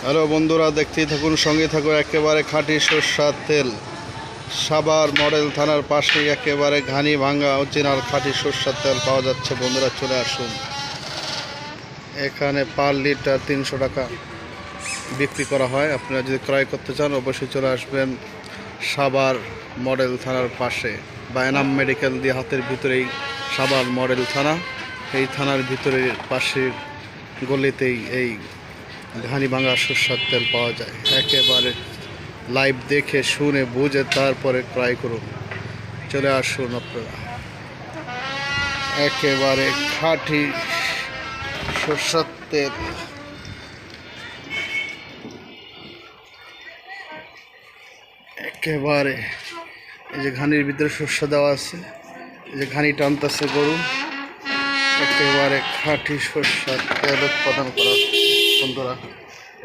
Hello বন্ধুরা, দেখতেই থাকুন, সঙ্গে থাকুন। একেবারে খাঁটি সরষের তেল, সাভার মডেল থানার পাশেই একেবারে ঘানি ভাঙ্গা অরিজিনাল খাঁটি সরষের তেল পাওয়া যাচ্ছে। বন্ধুরা চলে আসুন, এখানে পার লিটার 300 টাকা বিক্রি করা হয়। আপনারা যদি ক্রয় করতে চান অবশ্যই চলে আসবেন সাভার মডেল থানার পাশে, বা এনাম মেডিকেল দিয়ে হাতের ভিতরেই সাভার মডেল থানা। এই থানার ভিতরে পাশের গলিতেই এই ঘানি ভাঙা সরষের তেল পাওয়া যায়। একেবারে লাইভ দেখে শুনে বুঝে তারপরে ক্রয় করুন। চলে আসুন আপনারা, একেবারে খাঁটি সরষের তেল। একেবারে এই যে ঘানির ভিতরে সরষে দেওয়া আছে, এই যে ঘানি টানতেছে গরু, একেবারে খাঁটি সরষের তেল উৎপাদন করা। বন্ধুরা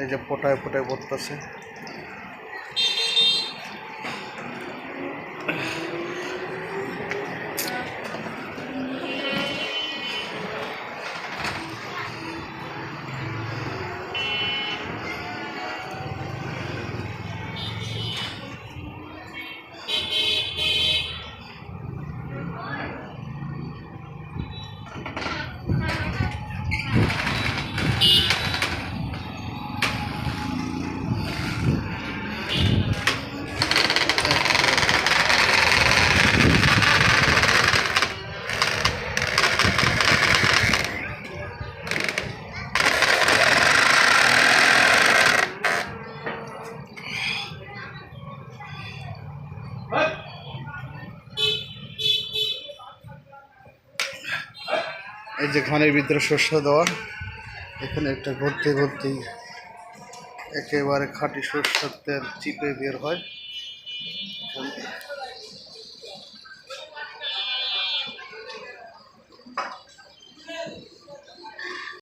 এই যে ফোটায় ফোটায় পড়তেছে। এই যে ঘানির ভিতরে সরষে দেওয়া, এখানে একটা ভর্তি ভর্তি একেবারে খাঁটি সরষের তেল চিপে বের হয়।